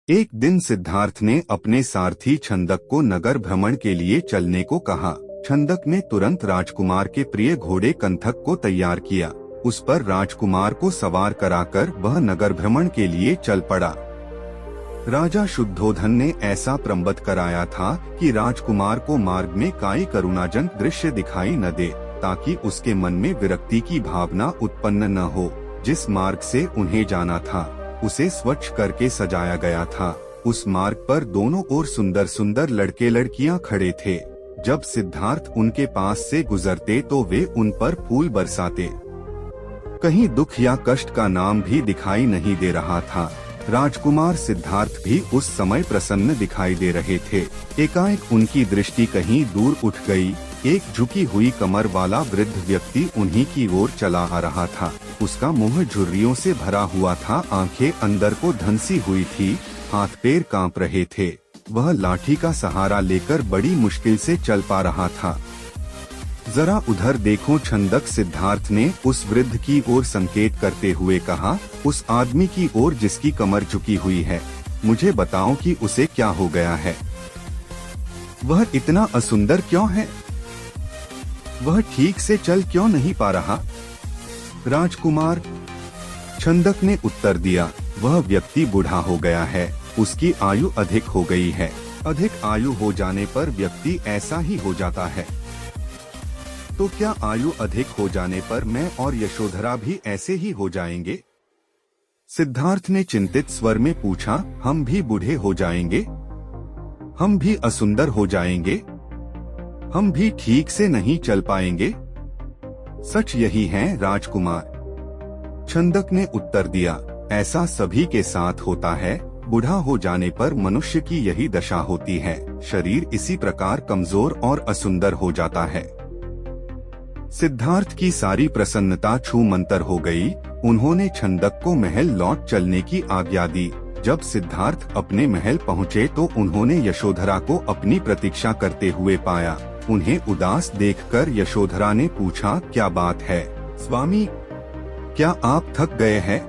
एक दिन सिद्धार्थ ने अपने सारथी छंदक को नगर भ्रमण के लिए चलने को कहा। छंदक ने तुरंत राजकुमार के प्रिय घोड़े कंथक को तैयार किया। उस पर राजकुमार को सवार कराकर वह नगर भ्रमण के लिए चल पड़ा। राजा शुद्धोधन ने ऐसा प्रबंध कराया था कि राजकुमार को मार्ग में कोई करुणाजनक दृश्य दिखाई न दे, ताकि उसके मन में विरक्ति की भावना उत्पन्न न हो। जिस मार्ग से उन्हें जाना था उसे स्वच्छ करके सजाया गया था। उस मार्ग पर दोनों ओर सुंदर सुंदर लड़के लड़कियां खड़े थे। जब सिद्धार्थ उनके पास से गुजरते तो वे उन पर फूल बरसाते। कहीं दुख या कष्ट का नाम भी दिखाई नहीं दे रहा था। राजकुमार सिद्धार्थ भी उस समय प्रसन्न दिखाई दे रहे थे। एकाएक उनकी दृष्टि कहीं दूर उठ गई। एक झुकी हुई कमर वाला वृद्ध व्यक्ति उन्हीं की ओर चला आ रहा था। उसका मुंह झुर्रियों से भरा हुआ था, आंखें अंदर को धंसी हुई थी, हाथ पैर कांप रहे थे। वह लाठी का सहारा लेकर बड़ी मुश्किल से चल पा रहा था। जरा उधर देखो, छंदक सिद्धार्थ ने उस वृद्ध की ओर संकेत करते हुए कहा। उस आदमी की ओर जिसकी कमर झुकी हुई है, मुझे बताओ कि उसे क्या हो गया है। वह इतना असुंदर क्यों है? वह ठीक से चल क्यों नहीं पा रहा? राजकुमार, छंदक ने उत्तर दिया। वह व्यक्ति बूढ़ा हो गया है, उसकी आयु अधिक हो गई है। अधिक आयु हो जाने पर व्यक्ति ऐसा ही हो जाता है। तो क्या आयु अधिक हो जाने पर मैं और यशोधरा भी ऐसे ही हो जाएंगे? सिद्धार्थ ने चिंतित स्वर में पूछा। हम भी बूढ़े हो जाएंगे? हम भी असुंदर हो जाएंगे? हम भी ठीक से नहीं चल पाएंगे? सच यही है राजकुमार, छंदक ने उत्तर दिया। ऐसा सभी के साथ होता है। बूढ़ा हो जाने पर मनुष्य की यही दशा होती है। शरीर इसी प्रकार कमजोर और असुंदर हो जाता है। सिद्धार्थ की सारी प्रसन्नता छूमंतर हो गई। उन्होंने छंदक को महल लौट चलने की आज्ञा दी। जब सिद्धार्थ अपने महल पहुँचे तो उन्होंने यशोधरा को अपनी प्रतीक्षा करते हुए पाया। उन्हें उदास देखकर यशोधरा ने पूछा, क्या बात है स्वामी, क्या आप थक गए हैं?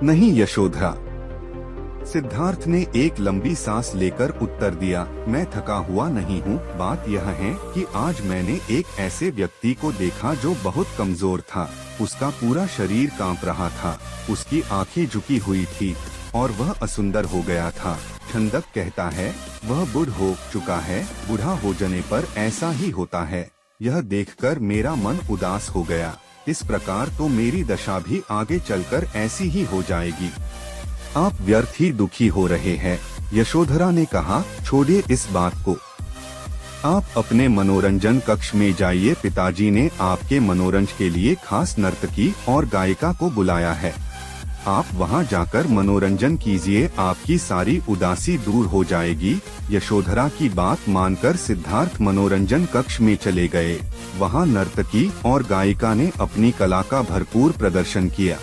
नहीं यशोधरा, सिद्धार्थ ने एक लंबी सांस लेकर उत्तर दिया। मैं थका हुआ नहीं हूँ। बात यह है कि आज मैंने एक ऐसे व्यक्ति को देखा जो बहुत कमजोर था। उसका पूरा शरीर कांप रहा था, उसकी आंखें झुकी हुई थी और वह असुंदर हो गया था। छंदक कहता है वह बूढ़ हो चुका है। बूढ़ा हो जाने पर ऐसा ही होता है। यह देखकर मेरा मन उदास हो गया। इस प्रकार तो मेरी दशा भी आगे चलकर ऐसी ही हो जाएगी। आप व्यर्थ ही दुखी हो रहे हैं, यशोधरा ने कहा। छोड़िए इस बात को, आप अपने मनोरंजन कक्ष में जाइए। पिताजी ने आपके मनोरंजन के लिए खास नर्तकी और गायिका को बुलाया है। आप वहां जाकर मनोरंजन कीजिए, आपकी सारी उदासी दूर हो जाएगी। यशोधरा की बात मानकर सिद्धार्थ मनोरंजन कक्ष में चले गए। वहां नर्तकी और गायिका ने अपनी कला का भरपूर प्रदर्शन किया।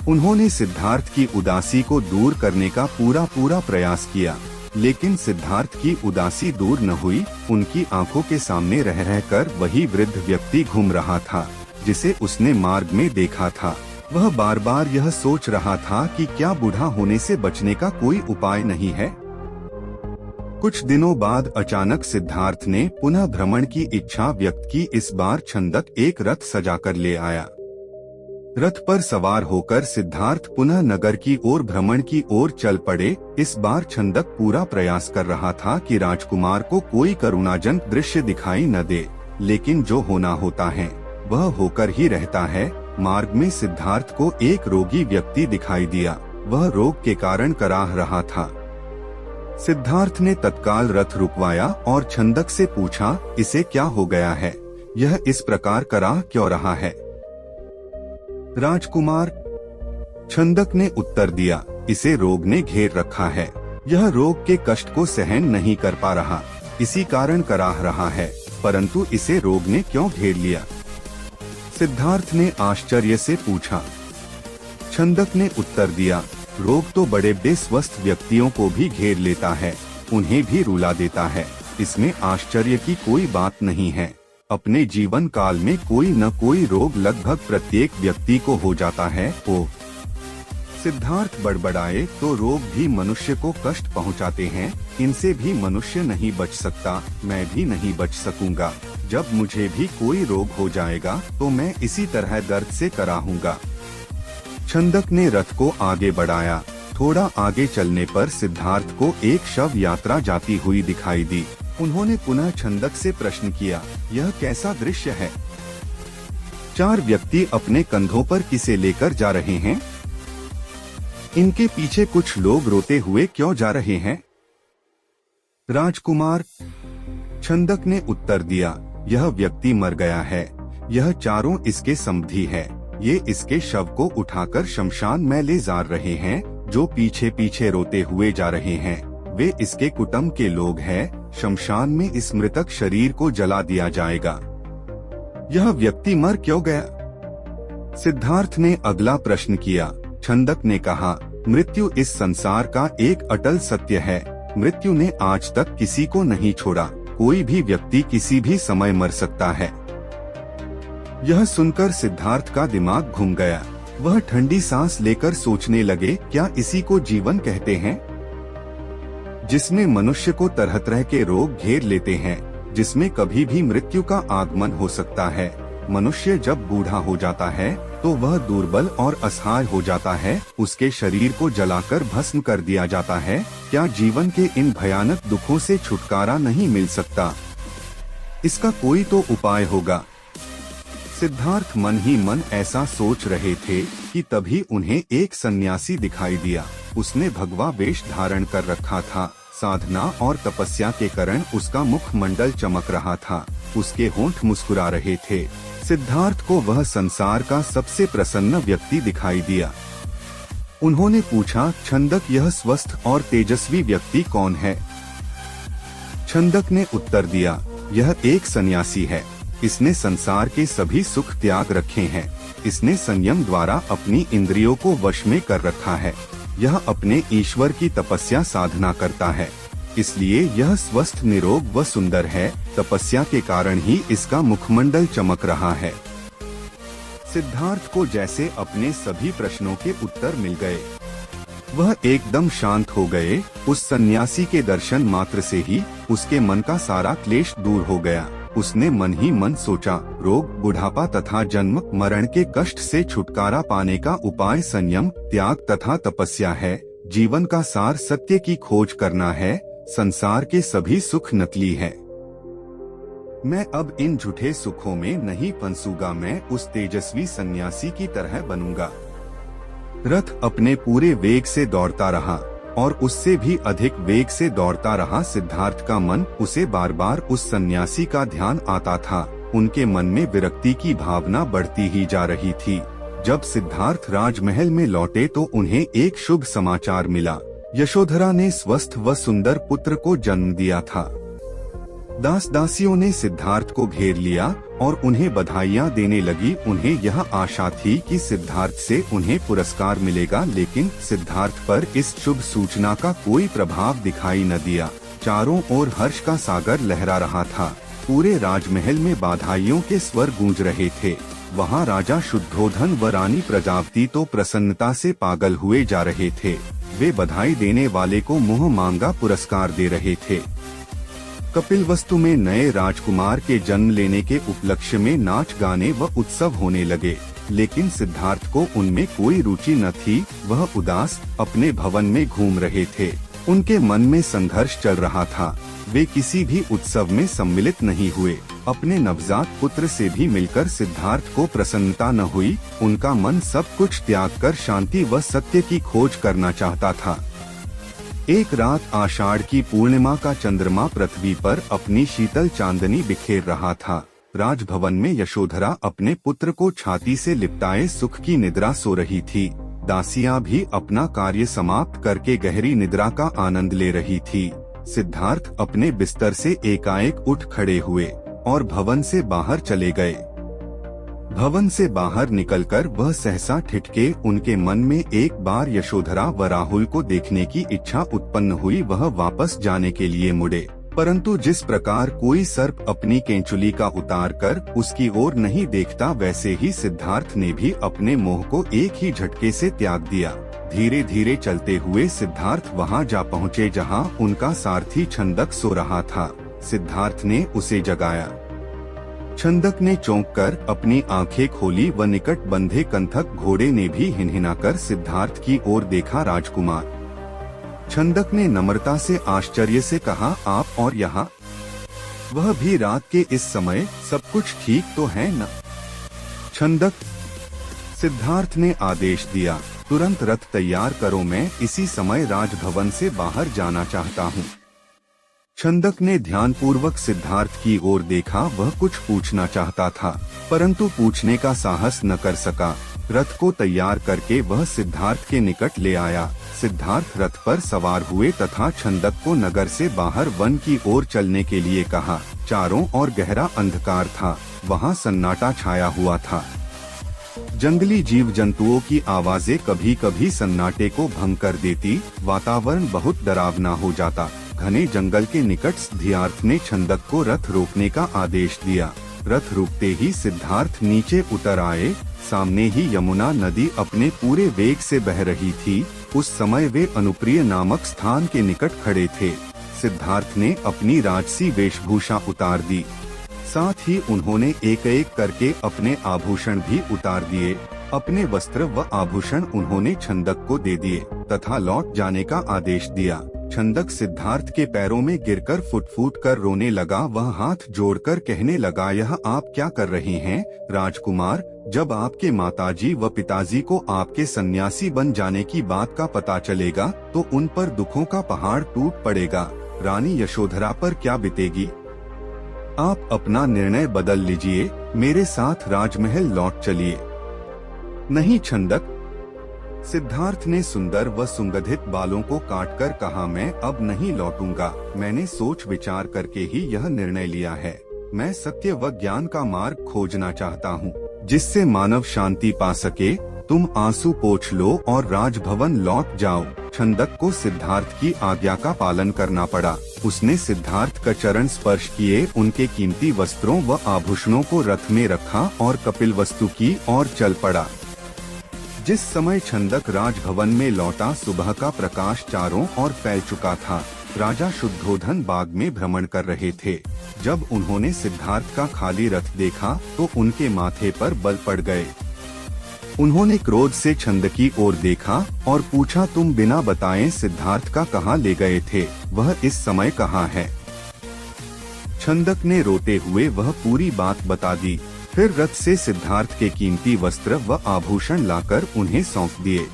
उन्होंने सिद्धार्थ की उदासी को दूर करने का पूरा प्रयास किया, लेकिन सिद्धार्थ की उदासी दूर न हुई। उनकी आंखों के सामने रह रहकर वही वृद्ध व्यक्ति घूम रहा था जिसे उसने मार्ग में देखा था। वह बार बार यह सोच रहा था कि क्या बूढ़ा होने से बचने का कोई उपाय नहीं है। कुछ दिनों बाद अचानक सिद्धार्थ ने पुनः भ्रमण की इच्छा व्यक्त की। इस बार छंदक एक रथ सजाकर ले आया। रथ पर सवार होकर सिद्धार्थ पुनः नगर की ओर भ्रमण की ओर चल पड़े। इस बार छंदक पूरा प्रयास कर रहा था कि राजकुमार को कोई करुणाजनक दृश्य दिखाई न दे, लेकिन जो होना होता है वह होकर ही रहता है। मार्ग में सिद्धार्थ को एक रोगी व्यक्ति दिखाई दिया। वह रोग के कारण कराह रहा था। सिद्धार्थ ने तत्काल रथ रुकवाया और छंदक से पूछा, इसे क्या हो गया है? यह इस प्रकार कराह क्यों रहा है? राजकुमार, छंदक ने उत्तर दिया, इसे रोग ने घेर रखा है। यह रोग के कष्ट को सहन नहीं कर पा रहा, इसी कारण कराह रहा है। परंतु इसे रोग ने क्यों घेर लिया? सिद्धार्थ ने आश्चर्य से पूछा। छंदक ने उत्तर दिया, रोग तो बड़े बेस्वस्थ व्यक्तियों को भी घेर लेता है, उन्हें भी रुला देता है। इसमें आश्चर्य की कोई बात नहीं है। अपने जीवन काल में कोई न कोई रोग लगभग प्रत्येक व्यक्ति को हो जाता है। सिद्धार्थ बड़बड़ाए, तो रोग भी मनुष्य को कष्ट पहुंचाते हैं, इनसे भी मनुष्य नहीं बच सकता, मैं भी नहीं बच सकूंगा। जब मुझे भी कोई रोग हो जाएगा तो मैं इसी तरह दर्द से कराहूंगा। छंदक ने रथ को आगे बढ़ाया। थोड़ा आगे चलने पर सिद्धार्थ को एक शव यात्रा जाती हुई दिखाई दी। उन्होंने पुनः छंदक से प्रश्न किया, यह कैसा दृश्य है? 4 व्यक्ति अपने कंधों पर किसे लेकर जा रहे हैं? इनके पीछे कुछ लोग रोते हुए क्यों जा रहे हैं? राजकुमार, छंदक ने उत्तर दिया, यह व्यक्ति मर गया है। यह चारों इसके संबंधी है। ये इसके शव को उठाकर शमशान में ले जा रहे हैं। जो पीछे पीछे रोते हुए जा रहे हैं वे इसके कुटुंब के लोग हैं। शमशान में इस मृतक शरीर को जला दिया जाएगा। यह व्यक्ति मर क्यों गया? सिद्धार्थ ने अगला प्रश्न किया। छंदक ने कहा, मृत्यु इस संसार का एक अटल सत्य है। मृत्यु ने आज तक किसी को नहीं छोड़ा। कोई भी व्यक्ति किसी भी समय मर सकता है। यह सुनकर सिद्धार्थ का दिमाग घूम गया। वह ठंडी सांस लेकर सोचने लगे, क्या इसी को जीवन कहते हैं? जिसमें मनुष्य को तरह तरह के रोग घेर लेते हैं, जिसमें कभी भी मृत्यु का आगमन हो सकता है। मनुष्य जब बूढ़ा हो जाता है तो वह दुर्बल और असहाय हो जाता है। उसके शरीर को जलाकर भस्म कर दिया जाता है। क्या जीवन के इन भयानक दुखों से छुटकारा नहीं मिल सकता? इसका कोई तो उपाय होगा। सिद्धार्थ मन ही मन ऐसा सोच रहे थे कि तभी उन्हें एक सन्यासी दिखाई दिया। उसने भगवा वेश धारण कर रखा था। साधना और तपस्या के कारण उसका मुखमंडल चमक रहा था। उसके होंठ मुस्कुरा रहे थे। सिद्धार्थ को वह संसार का सबसे प्रसन्न व्यक्ति दिखाई दिया। उन्होंने पूछा, छंदक, यह स्वस्थ और तेजस्वी व्यक्ति कौन है? छंदक ने उत्तर दिया, यह एक सन्यासी है। इसने संसार के सभी सुख त्याग रखे हैं। इसने संयम द्वारा अपनी इंद्रियों को वश में कर रखा है। यह अपने ईश्वर की तपस्या साधना करता है, इसलिए यह स्वस्थ, निरोग व सुंदर है। तपस्या के कारण ही इसका मुखमंडल चमक रहा है। सिद्धार्थ को जैसे अपने सभी प्रश्नों के उत्तर मिल गए। वह एकदम शांत हो गए। उस सन्यासी के दर्शन मात्र से ही उसके मन का सारा क्लेश दूर हो गया। उसने मन ही मन सोचा, रोग, बुढ़ापा तथा जन्म मरण के कष्ट से छुटकारा पाने का उपाय संयम, त्याग तथा तपस्या है। जीवन का सार सत्य की खोज करना है। संसार के सभी सुख नकली है। मैं अब इन झूठे सुखों में नहीं फंसूंगा। मैं उस तेजस्वी सन्यासी की तरह बनूंगा। रथ अपने पूरे वेग से दौड़ता रहा और उससे भी अधिक वेग से दौड़ता रहा। सिद्धार्थ का मन उसे बार बार उस सन्यासी का ध्यान आता था। उनके मन में विरक्ति की भावना बढ़ती ही जा रही थी। जब सिद्धार्थ राजमहल में लौटे तो उन्हें एक शुभ समाचार मिला। यशोधरा ने स्वस्थ व सुंदर पुत्र को जन्म दिया था। दास दासियों ने सिद्धार्थ को घेर लिया और उन्हें बधाइयां देने लगी। उन्हें यह आशा थी कि सिद्धार्थ से उन्हें पुरस्कार मिलेगा, लेकिन सिद्धार्थ पर इस शुभ सूचना का कोई प्रभाव दिखाई न दिया। चारों ओर हर्ष का सागर लहरा रहा था। पूरे राजमहल में बधाइयों के स्वर गूंज रहे थे। वहाँ राजा शुद्धोधन व रानी प्रजापति तो प्रसन्नता से पागल हुए जा रहे थे। वे बधाई देने वाले को मुँह मांगा पुरस्कार दे रहे थे। कपिलवस्तु में नए राजकुमार के जन्म लेने के उपलक्ष्य में नाच गाने व उत्सव होने लगे, लेकिन सिद्धार्थ को उनमें कोई रुचि न थी। वह उदास अपने भवन में घूम रहे थे। उनके मन में संघर्ष चल रहा था। वे किसी भी उत्सव में सम्मिलित नहीं हुए। अपने नवजात पुत्र से भी मिलकर सिद्धार्थ को प्रसन्नता न हुई। उनका मन सब कुछ त्याग कर शांति व सत्य की खोज करना चाहता था। एक रात आषाढ़ की पूर्णिमा का चंद्रमा पृथ्वी पर अपनी शीतल चांदनी बिखेर रहा था। राजभवन में यशोधरा अपने पुत्र को छाती से लिपटाए सुख की निद्रा सो रही थी। दासियां भी अपना कार्य समाप्त करके गहरी निद्रा का आनंद ले रही थी। सिद्धार्थ अपने बिस्तर से एकाएक उठ खड़े हुए और भवन से बाहर चले गए। भवन से बाहर निकलकर वह सहसा ठिठके। उनके मन में एक बार यशोधरा व राहुल को देखने की इच्छा उत्पन्न हुई। वह वापस जाने के लिए मुड़े, परंतु जिस प्रकार कोई सर्प अपनी केंचुली का उतार कर उसकी ओर नहीं देखता, वैसे ही सिद्धार्थ ने भी अपने मोह को एक ही झटके से त्याग दिया। धीरे धीरे चलते हुए सिद्धार्थ वहां जा पहुँचे जहां उनका सारथी छंदक सो रहा था। सिद्धार्थ ने उसे जगाया। छंदक ने चौंक कर अपनी आंखें खोली व निकट बंधे कंथक घोड़े ने भी हिनहिनाकर सिद्धार्थ की ओर देखा। राजकुमार, छंदक ने नम्रता से आश्चर्य से कहा, आप और यहाँ? वह भी रात के इस समय? सब कुछ ठीक तो है न? छंदक, सिद्धार्थ ने आदेश दिया, तुरंत रथ तैयार करो, मैं इसी समय राजभवन से बाहर जाना चाहता हूँ। छंदक ने ध्यानपूर्वक सिद्धार्थ की ओर देखा। वह कुछ पूछना चाहता था परंतु पूछने का साहस न कर सका। रथ को तैयार करके वह सिद्धार्थ के निकट ले आया। सिद्धार्थ रथ पर सवार हुए तथा छंदक को नगर से बाहर वन की ओर चलने के लिए कहा। चारों ओर गहरा अंधकार था, वहाँ सन्नाटा छाया हुआ था। जंगली जीव जंतुओं की आवाजें कभी कभी सन्नाटे को भंग कर देती। वातावरण बहुत डरावना हो जाता। घने जंगल के निकट सिद्धार्थ ने छंदक को रथ रोकने का आदेश दिया। रथ रुकते ही सिद्धार्थ नीचे उतर आए। सामने ही यमुना नदी अपने पूरे वेग से बह रही थी। उस समय वे अनुप्रिय नामक स्थान के निकट खड़े थे। सिद्धार्थ ने अपनी राजसी वेशभूषा उतार दी, साथ ही उन्होंने एक एक करके अपने आभूषण भी उतार दिए। अपने वस्त्र व आभूषण उन्होंने छंदक को दे दिए तथा लौट जाने का आदेश दिया। छंदक सिद्धार्थ के पैरों में गिरकर फुट फुट कर रोने लगा। वह हाथ जोड़कर कहने लगा, यह आप क्या कर रहे हैं राजकुमार? जब आपके माताजी व पिताजी को आपके सन्यासी बन जाने की बात का पता चलेगा तो उन पर दुखों का पहाड़ टूट पड़ेगा। रानी यशोधरा पर क्या बीतेगी? आप अपना निर्णय बदल लीजिए, मेरे साथ राजमहल लौट चलिए। नहीं छंदक, सिद्धार्थ ने सुंदर व सुगंधित बालों को काटकर कहा, मैं अब नहीं लौटूंगा। मैंने सोच विचार करके ही यह निर्णय लिया है। मैं सत्य व ज्ञान का मार्ग खोजना चाहता हूँ, जिससे मानव शांति पा सके। तुम आंसू पोंछ लो और राजभवन लौट जाओ। छंदक को सिद्धार्थ की आज्ञा का पालन करना पड़ा। उसने सिद्धार्थ का चरण स्पर्श किए, उनके कीमती वस्त्रों व आभूषणों को रथ में रखा और कपिलवस्तु की ओर चल पड़ा। जिस समय छंदक राजभवन में लौटा, सुबह का प्रकाश चारों ओर फैल चुका था। राजा शुद्धोधन बाग में भ्रमण कर रहे थे। जब उन्होंने सिद्धार्थ का खाली रथ देखा तो उनके माथे पर बल पड़ गए। उन्होंने क्रोध से छंदक की ओर देखा और पूछा, तुम बिना बताए सिद्धार्थ का कहाँ ले गए थे? वह इस समय कहाँ है? छंदक ने रोते हुए वह पूरी बात बता दी। फिर रथ से सिद्धार्थ के कीमती वस्त्र व आभूषण लाकर उन्हें सौंप दिए।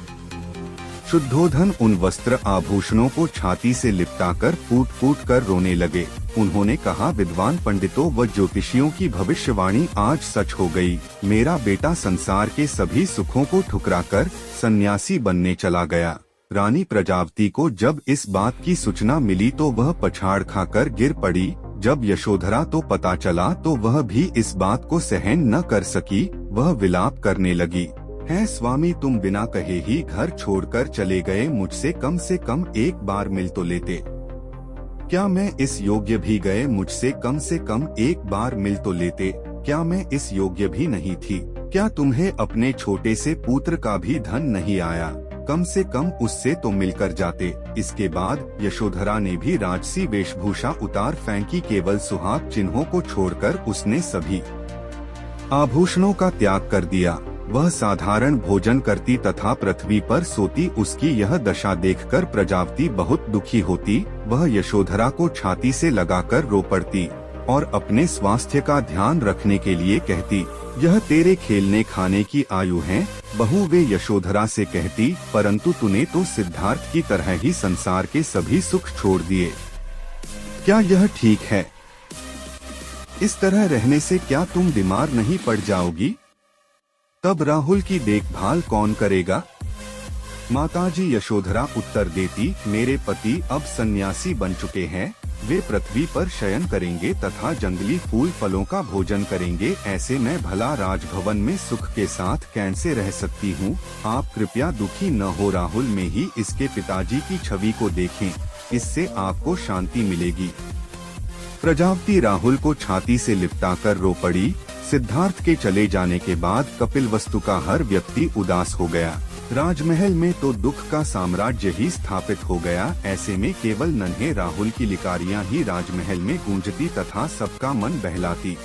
शुद्धोधन उन वस्त्र आभूषणों को छाती से लिपटाकर फूट फूट कर रोने लगे। उन्होंने कहा, विद्वान पंडितों व ज्योतिषियों की भविष्यवाणी आज सच हो गई। मेरा बेटा संसार के सभी सुखों को ठुकराकर सन्यासी बनने चला गया। रानी प्रजावती को जब इस बात की सूचना मिली तो वह पछाड़ खाकर गिर पड़ी। जब यशोधरा तो पता चला तो वह भी इस बात को सहन न कर सकी। वह विलाप करने लगी, है स्वामी, तुम बिना कहे ही घर छोड़कर चले गए। मुझसे कम से कम एक बार मिल तो लेते। क्या मैं इस योग्य भी गए? मुझसे कम से कम एक बार मिल तो लेते। क्या मैं इस योग्य भी नहीं थी? क्या तुम्हें अपने छोटे से पुत्र का भी धन नहीं आया? कम से कम उससे तो मिलकर जाते। इसके बाद यशोधरा ने भी राजसी वेशभूषा उतार फेंकी। केवल सुहाग चिन्हों को छोड़कर उसने सभी आभूषणों का त्याग कर दिया। वह साधारण भोजन करती तथा पृथ्वी पर सोती। उसकी यह दशा देखकर प्रजावती बहुत दुखी होती। वह यशोधरा को छाती से लगाकर रो पड़ती और अपने स्वास्थ्य का ध्यान रखने के लिए कहती, यह तेरे खेलने खाने की आयु है। बहू वे यशोधरा से कहती, परंतु तूने तो सिद्धार्थ की तरह ही संसार के सभी सुख छोड़ दिए। क्या यह ठीक है? इस तरह रहने से क्या तुम बीमार नहीं पड़ जाओगी? तब राहुल की देखभाल कौन करेगा? माताजी यशोधरा उत्तर देती, मेरे पति अब सन्यासी बन चुके हैं। वे पृथ्वी पर शयन करेंगे तथा जंगली फूल फलों का भोजन करेंगे। ऐसे में भला राजभवन में सुख के साथ कैसे रह सकती हूँ? आप कृपया दुखी न हो, राहुल में ही इसके पिताजी की छवि को देखें, इससे आपको शांति मिलेगी। प्रजावती राहुल को छाती से लिपटाकर रो पड़ी। सिद्धार्थ के चले जाने के बाद कपिलवस्तु का हर व्यक्ति उदास हो गया। राजमहल में तो दुख का साम्राज्य ही स्थापित हो गया। ऐसे में केवल नन्हे राहुल की लिकारियां ही राजमहल में गूंजती तथा सबका मन बहलाती।